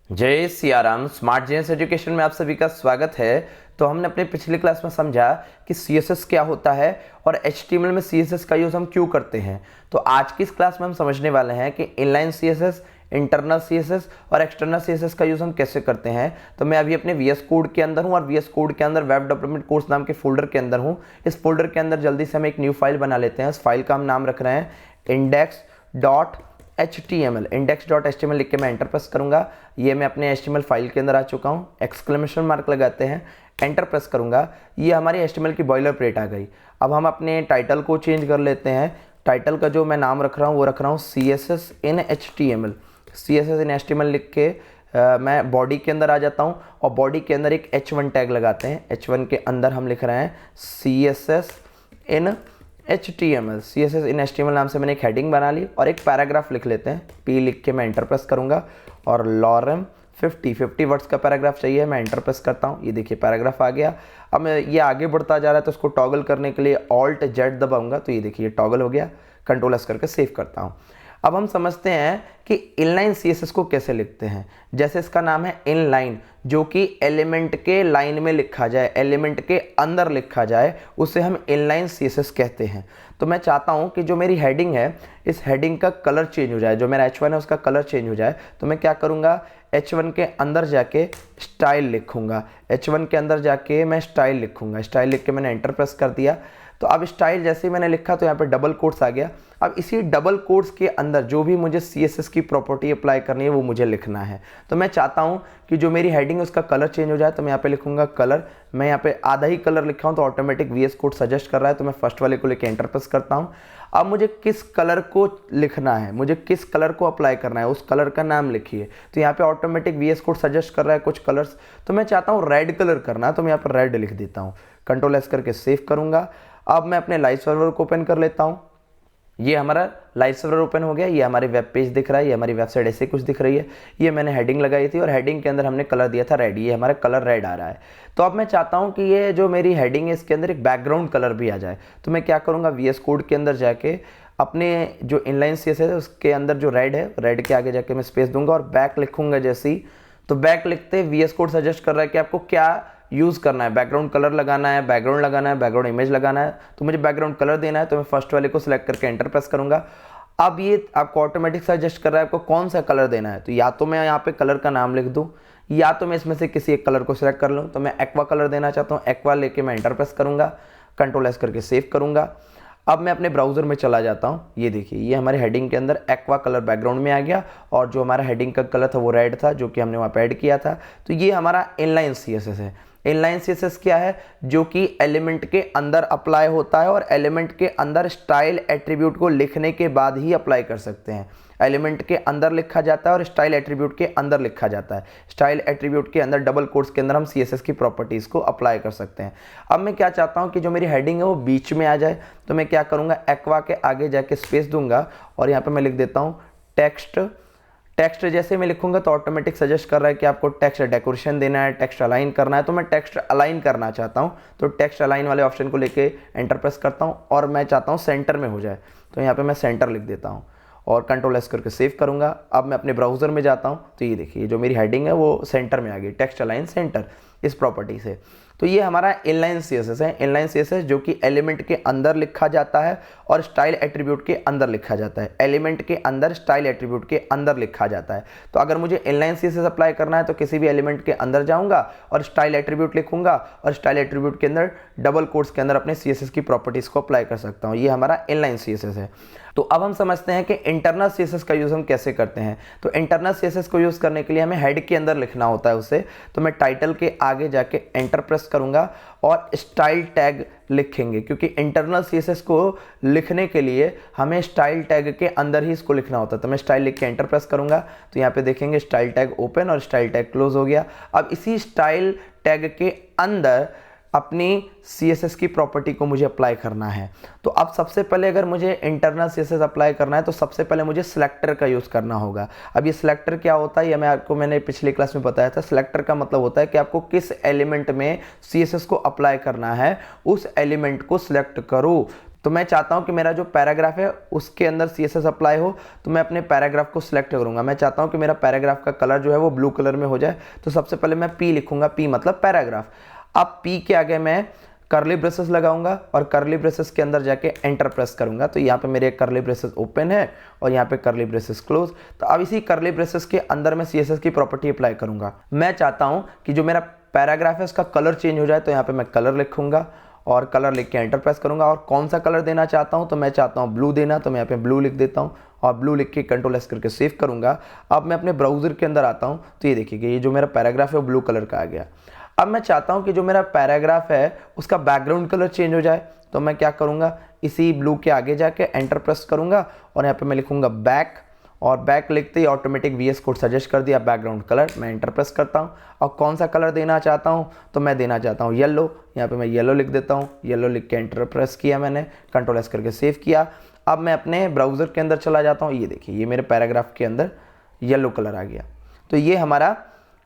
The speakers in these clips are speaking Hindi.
जय सियाराम। स्मार्ट जेएस एजुकेशन में आप सभी का स्वागत है। तो हमने अपने पिछले क्लास में समझा कि सीएसएस क्या होता है और एचटीएमएल में सीएसएस का यूज हम क्यों करते हैं। तो आज की इस क्लास में हम समझने वाले हैं कि इनलाइन सीएसएस, इंटरनल सीएसएस और एक्सटर्नल सीएसएस का यूज हम कैसे करते हैं। तो मैं अभी अपने वीएस कोड के अंदर हूं और वीएस कोड के अंदर वेब डेवलपमेंट कोर्स नाम के फोल्डर के अंदर हूं। इस फोल्डर के अंदर जल्दी से हम एक न्यू फाइल बना लेते हैं। इस फाइल का हम नाम रख रहे हैं index.html। index.html लिख के मैं एंटर प्रेस करूंगा। ये मैं अपने HTML फाइल के अंदर आ चुका हूं। एक्सक्लेमेशन मार्क लगाते हैं, एंटर प्रेस करूंगा। ये हमारी HTML की बॉयलर प्लेट आ गई। अब हम अपने टाइटल को चेंज कर लेते हैं। टाइटल का जो मैं नाम रख रहा हूँ वो रख रहा हूँ CSS in HTML। CSS in HTML लिख के मैं बॉडी के अंदर आ जाता हूँ और बॉडी के अंदर एक H1 टैग लगाते हैं। H1 के अंदर हम लिख रहे हैं CSS in HTML। CSS in HTML नाम से मैंने एक हेडिंग बना ली और एक पैराग्राफ लिख लेते हैं। P लिख के मैं एंटर प्रेस करूंगा और लॉरम 50 वर्ड्स का पैराग्राफ चाहिए। मैं एंटर प्रेस करता हूँ, ये देखिए पैराग्राफ आ गया। अब मैं ये आगे बढ़ता जा रहा है तो उसको टॉगल करने के लिए Alt Z दबाऊंगा तो ये देखिए टॉगल हो गया। कंट्रोल एस करके सेव करता हूँ। अब हम समझते हैं कि इनलाइन सीएसएस को कैसे लिखते हैं। जैसे इसका नाम है इनलाइन, जो कि एलिमेंट के लाइन में लिखा जाए, एलिमेंट के अंदर लिखा जाए, उसे हम इनलाइन सीएसएस कहते हैं। तो मैं चाहता हूं कि जो मेरी हेडिंग है, इस हेडिंग का कलर चेंज हो जाए। जो मेरा H1 है उसका कलर चेंज हो जाए। तो मैं क्या करूंगा, H1 के अंदर जाके स्टाइल लिखूंगा। H1 के अंदर जाके मैं स्टाइल लिखूंगा। स्टाइल लिख के मैंने एंटर प्रेस कर दिया। तो अब स्टाइल जैसे ही मैंने लिखा तो यहाँ पे डबल कोट्स आ गया। अब इसी डबल कोट्स के अंदर जो भी मुझे CSS की प्रॉपर्टी अप्लाई करनी है वो मुझे लिखना है। तो मैं चाहता हूँ कि जो मेरी हेडिंग है उसका कलर चेंज हो जाए। तो मैं यहाँ पे लिखूंगा कलर। मैं यहाँ पे आधा ही कलर लिखा हूँ तो ऑटोमेटिक VS कोड सजेस्ट कर रहा है, तो मैं फर्स्ट वाले को लेकर एंटर प्रेस करता हूँ। अब मुझे किस कलर को लिखना है, मुझे किस कलर को अप्लाई करना है, उस कलर का नाम लिखिए। तो यहाँ पे ऑटोमेटिक VS कोड सजेस्ट कर रहा है कुछ कलर्स। तो मैं चाहता हूँ रेड कलर करना, तो मैं यहाँ पर रेड लिख देता हूँ। कंट्रोल एस करके सेव करूंगा। अब मैं अपने लाइव सर्वर को ओपन कर लेता हूँ। ये हमारा लाइव सर्वर ओपन हो गया। ये हमारी वेब पेज दिख रहा है, ये हमारी वेबसाइट ऐसे कुछ दिख रही है। ये मैंने हेडिंग लगाई थी और हेडिंग के अंदर हमने कलर दिया था रेड। ये हमारा कलर रेड आ रहा है। तो अब मैं चाहता हूँ कि ये जो मेरी हेडिंग है इसके अंदर एक बैकग्राउंड कलर भी आ जाए। तो मैं क्या करूँगा, VS कोड के अंदर जाके अपने जो इनलाइन सीएसएस है उसके अंदर जो रेड है, रेड के आगे जाके मैं स्पेस दूंगा और बैक लिखूंगा। जैसे ही तो बैक लिखते VS कोड सजेस्ट कर रहा है कि आपको क्या यूज़ करना है, बैकग्राउंड कलर लगाना है, बैकग्राउंड लगाना है, बैकग्राउंड इमेज लगाना है। तो मुझे बैकग्राउंड कलर देना है, तो मैं फर्स्ट वाले को सिलेक्ट करके एंटर प्रेस करूंगा। अब ये आपको ऑटोमेटिक सजेस्ट कर रहा है आपको कौन सा कलर देना है। तो या तो मैं यहाँ पे कलर का नाम लिख दूँ या तो मैं इसमें से किसी एक कलर को सिलेक्ट कर लूँ। तो मैं एक्वा कलर देना चाहता हूँ। एक्वा लेके मैं एंटर प्रेस करूँगा, कंट्रोल एस करके सेव करूँगा। अब मैं अपने ब्राउजर में चला जाता हूँ। ये देखिए ये हमारे हेडिंग के अंदर एक्वा कलर बैकग्राउंड में आ गया और जो हमारा हेडिंग का कलर था वो रेड था, जो कि हमने वहाँ पे ऐड किया था। तो ये हमारा इनलाइन सीएसएस है। इनलाइन सीएसएस क्या है, जो कि एलिमेंट के अंदर अप्लाई होता है और एलिमेंट के अंदर स्टाइल एट्रीब्यूट को लिखने के बाद ही अप्लाई कर सकते हैं। एलिमेंट के अंदर लिखा जाता है और स्टाइल एट्रीब्यूट के अंदर लिखा जाता है। स्टाइल एट्रीब्यूट के अंदर डबल कोट्स के अंदर हम CSS की प्रॉपर्टीज को अप्लाई कर सकते हैं। अब मैं क्या चाहता हूं कि जो मेरी हेडिंग है वो बीच में आ जाए। तो मैं क्या करूंगा, एक्वा के आगे जाके स्पेस दूंगा और यहाँ पे मैं लिख देता हूँ टेक्स्ट। टेक्स्ट जैसे मैं लिखूंगा तो ऑटोमेटिक सजेस्ट कर रहा है कि आपको टेक्स्ट डेकोरेशन देना है, टेक्स्ट अलाइन करना है। तो मैं टेक्स्ट अलाइन करना चाहता हूं, तो टेक्स्ट अलाइन वाले ऑप्शन को लेके एंटर प्रेस करता हूं और मैं चाहता हूं सेंटर में हो जाए। तो यहाँ पे मैं सेंटर लिख देता हूं और कंट्रोल एस करके सेव करूंगा। अब मैं अपने ब्राउजर में जाता हूं तो ये देखिए जो मेरी हेडिंग है वो सेंटर में आ गई, टेक्स्ट अलाइन सेंटर इस प्रॉपर्टी से। तो ये हमारा इनलाइन सीएसएस है। इनलाइन सीएसएस जो कि एलिमेंट के अंदर लिखा जाता है और स्टाइल एट्रीब्यूट के अंदर लिखा जाता है। एलिमेंट के अंदर स्टाइल एट्रीब्यूट के अंदर लिखा जाता है। तो अगर मुझे इनलाइन सीएसएस अप्लाई करना है तो किसी भी एलिमेंट के अंदर जाऊंगा और स्टाइल एट्रीब्यूट लिखूंगा और स्टाइल एट्रीब्यूट के अंदर डबल कोट्स के अंदर अपने सीएसएस की प्रॉपर्टीज को अप्लाई कर सकता हूं। ये हमारा इनलाइन सीएसएस है। तो अब हम समझते हैं कि इंटरनल सीएसएस का यूज हम कैसे करते हैं। तो इंटरनल सीएसएस को यूज करने के लिए हमें हेड के अंदर लिखना होता है उसे। तो मैं टाइटल के आगे जाके एंटर प्रेस करूंगा और स्टाइल टैग लिखेंगे, क्योंकि इंटरनल सीएसएस को लिखने के लिए हमें स्टाइल टैग के अंदर ही इसको लिखना होता है। तो मैं स्टाइल लिख के एंटर प्रेस करूंगा तो यहाँ पे देखेंगे स्टाइल टैग ओपन और स्टाइल टैग क्लोज हो गया। अब इसी स्टाइल टैग के अंदर अपनी CSS की प्रॉपर्टी को मुझे अप्लाई करना है। तो अब सबसे पहले अगर मुझे इंटरनल CSS अप्लाई करना है तो सबसे पहले मुझे सिलेक्टर का यूज़ करना होगा। अब ये सिलेक्टर क्या होता है, ये मैंने पिछली क्लास में बताया था। सिलेक्टर का मतलब होता है कि आपको किस एलिमेंट में CSS को अप्लाई करना है, उस एलिमेंट को सिलेक्ट करो। तो मैं चाहता हूं कि मेरा जो पैराग्राफ है उसके अंदर CSS अप्लाई हो, तो मैं अपने पैराग्राफ को सिलेक्ट करूंगा। मैं चाहता हूं कि मेरा पैराग्राफ का कलर जो है वो ब्लू कलर में हो जाए, तो सबसे पहले मैं P लिखूंगा, P मतलब पैराग्राफ। अब P के आगे मैं कर्ली ब्रेसेस लगाऊंगा और कर्ली ब्रेसेस के अंदर जाके एंटर प्रेस करूंगा, तो यहाँ पे मेरे कर्ली ब्रेसेस ओपन है और यहाँ पे कर्ली ब्रेसेस क्लोज। तो अब इसी कर्ली ब्रेसेस के अंदर मैं CSS की प्रॉपर्टी अप्लाई करूंगा। मैं चाहता हूँ कि जो मेरा पैराग्राफ है उसका कलर चेंज हो जाए, तो यहाँ पे मैं कलर लिखूंगा और कलर लिख के एंटर प्रेस करूंगा। और कौन सा कलर देना चाहता हूं, तो मैं चाहता हूं ब्लू देना, तो मैं यहाँ पे ब्लू लिख देता हूं और ब्लू लिख के कंट्रोल एस करके सेव करूंगा। अब मैं अपने ब्राउजर के अंदर आता हूं, तो ये देखिए ये जो मेरा पैराग्राफ है वो ब्लू कलर का आ गया। अब मैं चाहता हूं कि जो मेरा पैराग्राफ है उसका बैकग्राउंड कलर चेंज हो जाए, तो मैं क्या करूंगा, इसी ब्लू के आगे जाके एंटर प्रेस करूंगा और यहाँ पे मैं लिखूंगा बैक, और बैक लिखते ही ऑटोमेटिक VS कोड सजेस्ट कर दिया बैकग्राउंड कलर। मैं एंटर प्रेस करता हूँ और कौन सा कलर देना चाहता हूँ, तो मैं देना चाहता हूँ येलो। यहाँ पे मैं येलो लिख देता हूँ, येलो लिख के एंटर प्रेस किया मैंने, कंट्रोल एस करके सेव किया। अब मैं अपने ब्राउज़र के अंदर चला जाता हूँ, ये देखिए ये मेरे पैराग्राफ के अंदर येलो कलर आ गया। तो ये हमारा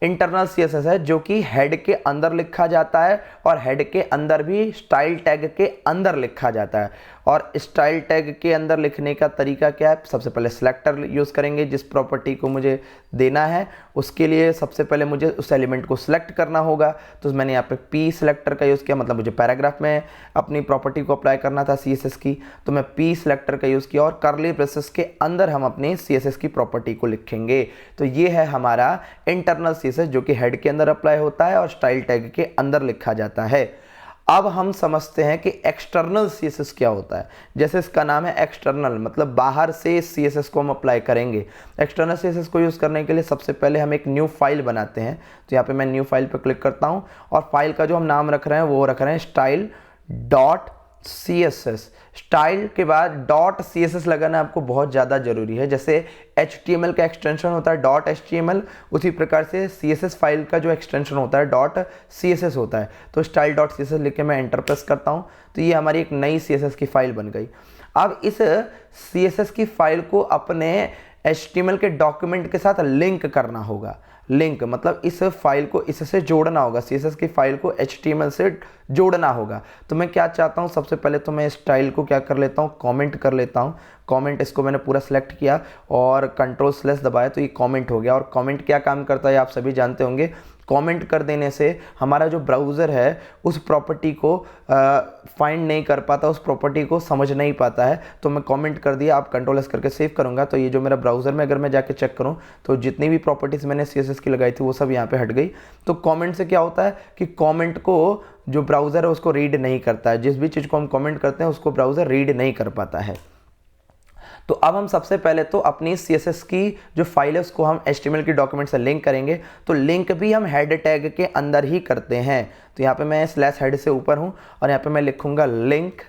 इंटरनल CSS है जो कि हेड के अंदर लिखा जाता है और हेड के अंदर भी स्टाइल टैग के अंदर लिखा जाता है। और स्टाइल टैग के अंदर लिखने का तरीका क्या है, सबसे पहले सिलेक्टर यूज़ करेंगे जिस प्रॉपर्टी को मुझे देना है। उसके लिए सबसे पहले मुझे उस एलिमेंट को सिलेक्ट करना होगा, तो मैंने यहाँ पे P सिलेक्टर का यूज़ किया, मतलब मुझे पैराग्राफ में अपनी प्रॉपर्टी को अप्लाई करना था CSS की, तो मैं P सिलेक्टर का यूज़ किया और कर्ली ब्रेसेस के अंदर हम अपनी CSS की प्रॉपर्टी को लिखेंगे। तो ये है हमारा इंटरनल CSS जो कि हेड के अंदर अप्लाई होता है और स्टाइल टैग के अंदर लिखा जाता है। अब हम समझते हैं कि एक्सटर्नल CSS क्या होता है। जैसे इसका नाम है एक्सटर्नल, मतलब बाहर से CSS को हम अप्लाई करेंगे। एक्सटर्नल CSS को यूज़ करने के लिए सबसे पहले हम एक न्यू फाइल बनाते हैं, तो यहाँ पे मैं न्यू फाइल पे क्लिक करता हूँ और फाइल का जो हम नाम रख रहे हैं वो रख रहे हैं style.css। स्टाइल के बाद .css लगाना आपको बहुत ज़्यादा ज़रूरी है। जैसे HTML का एक्सटेंशन होता है .html, उसी प्रकार से CSS फाइल का जो एक्सटेंशन होता है .css होता है। तो style.css लिख के मैं एंटर प्रेस करता हूँ, तो ये हमारी एक नई CSS की फाइल बन गई। अब इस CSS की फाइल को अपने HTML के डॉक्यूमेंट के साथ लिंक करना होगा। लिंक मतलब इस फाइल को इससे जोड़ना होगा, CSS की फाइल को HTML से जोड़ना होगा। तो मैं क्या चाहता हूँ, सबसे पहले तो मैं स्टाइल को क्या कर लेता हूँ, कमेंट कर लेता हूँ। कमेंट, इसको मैंने पूरा सेलेक्ट किया और कंट्रोल/ दबाया तो ये कमेंट हो गया। और कमेंट क्या काम करता है आप सभी जानते होंगे। कमेंट कर देने से हमारा जो ब्राउज़र है उस प्रॉपर्टी को फाइंड नहीं कर पाता, उस प्रॉपर्टी को समझ नहीं पाता है। तो मैं कमेंट कर दिया, आप कंट्रोल एस करके सेव करूँगा, तो ये जो मेरा ब्राउज़र में अगर मैं जाके चेक करूँ तो जितनी भी प्रॉपर्टीज़ मैंने CSS की लगाई थी वो सब यहाँ पे हट गई। तो कमेंट से क्या होता है कि कमेंट को जो ब्राउज़र है उसको रीड नहीं करता है, जिस भी चीज़ को हम कमेंट करते हैं उसको ब्राउज़र रीड नहीं कर पाता है। तो अब हम सबसे पहले तो अपनी CSS की जो फाइल है उसको हम HTML की डॉक्यूमेंट से लिंक करेंगे। तो लिंक भी हम हेड टैग के अंदर ही करते हैं। तो यहाँ पे मैं /हेड से ऊपर हूँ और यहाँ पे मैं लिखूँगा लिंक,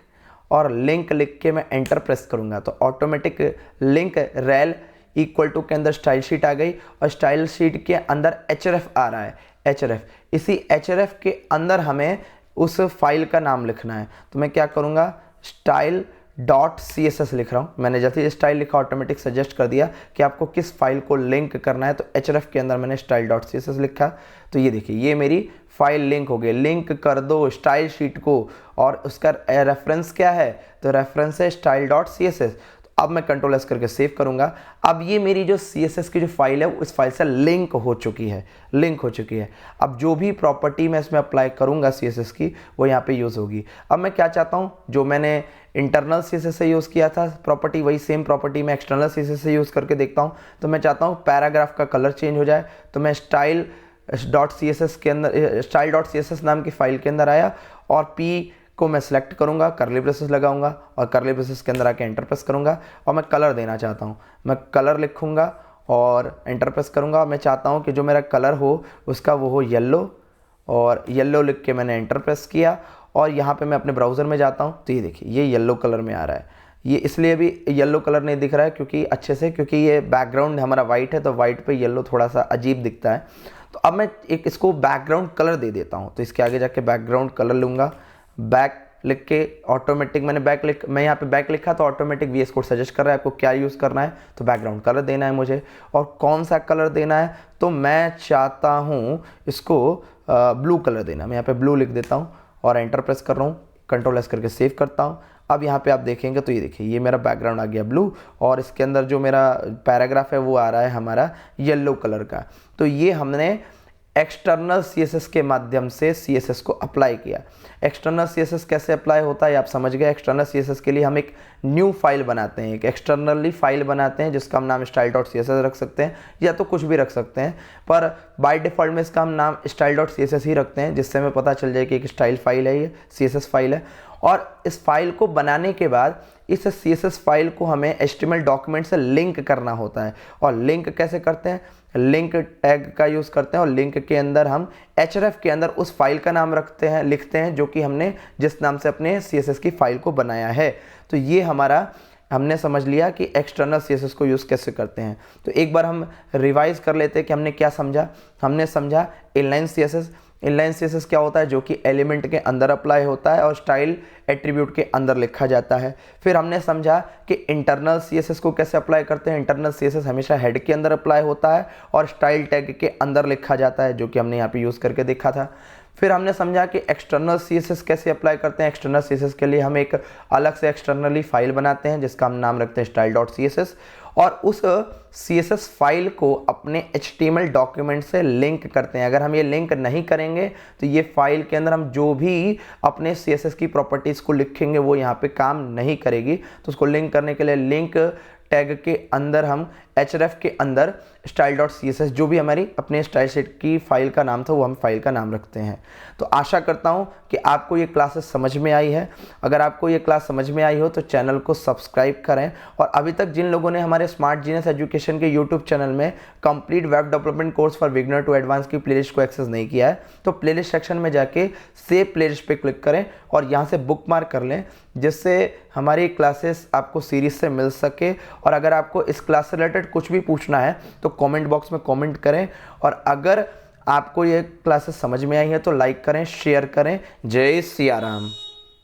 और लिंक लिख के मैं एंटर प्रेस करूँगा तो automatic link rel equal to के अंदर स्टाइल शीट आ गई और स्टाइल शीट के अंदर href आ रहा है। href, इसी href के अंदर हमें उस फाइल का नाम लिखना है। तो मैं क्या करूँगा, style.css लिख रहा हूँ। मैंने जैसे ही स्टाइल लिखा ऑटोमेटिक सजेस्ट कर दिया कि आपको किस फाइल को लिंक करना है, तो href के अंदर मैंने style.css लिखा। तो ये देखिए ये मेरी फाइल लिंक हो गई। लिंक कर दो स्टाइल शीट को, और उसका रेफरेंस क्या है, तो रेफरेंस है style.css। अब मैं कंट्रोल एस करके सेव करूंगा। अब ये मेरी जो CSS की जो फाइल है उस फाइल से लिंक हो चुकी है, लिंक हो चुकी है। अब जो भी प्रॉपर्टी मैं इसमें अप्लाई करूंगा CSS की वो यहाँ पे यूज़ होगी। अब मैं क्या चाहता हूँ, जो मैंने इंटरनल CSS से यूज़ किया था प्रॉपर्टी, वही सेम प्रॉपर्टी मैं एक्सटर्नल CSS से यूज़ करके देखता हूँ। तो मैं चाहता हूँ पैराग्राफ का कलर चेंज हो जाए, तो मैं style.css के अंदर style.css नाम की फाइल के अंदर आया और P को मैं सिलेक्ट करूंगा, कर्ली ब्रेसेस लगाऊंगा और कर्ली ब्रेसेस के अंदर आके एंटर प्रेस करूंगा और मैं कलर देना चाहता हूं। मैं कलर लिखूंगा और एंटर प्रेस करूंगा। मैं चाहता हूं कि जो मेरा कलर हो उसका वो हो येलो, और येलो लिख के मैंने एंटर प्रेस किया और यहाँ पे मैं अपने ब्राउज़र में जाता हूँ तो ये देखिए ये येलो कलर में आ रहा है। ये इसलिए भी येलो कलर नहीं दिख रहा है क्योंकि अच्छे से, क्योंकि ये बैकग्राउंड हमारा वाइट है तो वाइट पे येलो थोड़ा सा अजीब दिखता है। तो अब मैं एक इसको बैकग्राउंड कलर दे देता हूँ। तो इसके आगे जाके बैकग्राउंड कलर लूँगा, बैक लिख के ऑटोमेटिक मैं यहाँ पे बैक लिखा तो ऑटोमेटिक VS कोड सजेस्ट कर रहा है आपको क्या यूज़ करना है। तो बैकग्राउंड कलर देना है मुझे, और कौन सा कलर देना है, तो मैं चाहता हूँ इसको ब्लू कलर देना। मैं यहाँ पे ब्लू लिख देता हूँ और एंटर प्रेस कर रहा हूँ, कंट्रोल एस करके सेव करता हूँ। अब यहाँ पे आप देखेंगे तो ये देखिए, ये मेरा बैकग्राउंड आ गया ब्लू और इसके अंदर जो मेरा पैराग्राफ है वो आ रहा है हमारा येलो कलर का। तो ये हमने एक्सटर्नल CSS के माध्यम से CSS को अप्लाई किया। एक्सटर्नल CSS कैसे अप्लाई होता है आप समझ गए। एक्सटर्नल CSS के लिए हम एक न्यू फाइल बनाते हैं, एक एक्सटर्नली फाइल बनाते हैं जिसका हम नाम style.css रख सकते हैं या तो कुछ भी रख सकते हैं, पर बाय डिफ़ॉल्ट में इसका हम नाम style.css ही रखते हैं, जिससे हमें पता चल जाए कि एक स्टाइल फाइल है, ये CSS फाइल है। और इस फाइल को बनाने के बाद इस CSS फाइल को हमें HTML डॉक्यूमेंट से लिंक करना होता है। और लिंक कैसे करते हैं, लिंक टैग का यूज़ करते हैं और लिंक के अंदर हम href के अंदर उस फाइल का नाम रखते हैं, लिखते हैं जो कि हमने जिस नाम से अपने CSS की फाइल को बनाया है। तो ये हमारा हमने समझ लिया कि एक्सटर्नल CSS को यूज़ कैसे करते हैं। तो एक बार हम रिवाइज कर लेते हैं कि हमने क्या समझा। हमने समझा इनलाइन CSS। इनलाइन CSS क्या होता है, जो कि एलिमेंट के अंदर अप्लाई होता है और स्टाइल एट्रीब्यूट के अंदर लिखा जाता है। फिर हमने समझा कि इंटरनल CSS को कैसे अप्लाई करते हैं। इंटरनल CSS हमेशा हेड के अंदर अप्लाई होता है और स्टाइल टैग के अंदर लिखा जाता है, जो कि हमने यहाँ पे यूज़ करके देखा था। फिर हमने समझा कि एक्सटर्नल CSS कैसे अप्लाई करते हैं। एक्सटर्नल CSS के लिए हम एक अलग से एक्सटर्नली फाइल बनाते हैं जिसका हम नाम रखते हैं style.css और उस CSS फाइल को अपने HTML डॉक्यूमेंट से लिंक करते हैं। अगर हम ये लिंक नहीं करेंगे तो ये फाइल के अंदर हम जो भी अपने CSS की प्रॉपर्टीज़ को लिखेंगे वो यहाँ पे काम नहीं करेगी। तो उसको लिंक करने के लिए लिंक टैग के अंदर हम href के अंदर style.css जो भी हमारी अपने स्टाइल शीट की फाइल का नाम था वो हम फाइल का नाम रखते हैं। तो आशा करता हूँ कि आपको ये क्लासेस समझ में आई है। अगर आपको ये क्लास समझ में आई हो तो चैनल को सब्सक्राइब करें। और अभी तक जिन लोगों ने हमारे स्मार्ट जीनियस एजुकेशन के यूट्यूब चैनल में complete web development course for beginner to advance की प्लेलिस्ट को एक्सेस नहीं किया है तो प्लेलिस्ट सेक्शन में जाके सेव प्लेलिस्ट पे क्लिक करें और यहाँ से बुकमार्क कर लें, जिससे हमारी क्लासेस आपको सीरीज से मिल सके। और अगर आपको इस क्लास से रिलेटेड कुछ भी पूछना है तो कमेंट बॉक्स में कमेंट करें। और अगर आपको ये क्लासेस समझ में आई है तो लाइक करें, शेयर करें। जय सिया राम।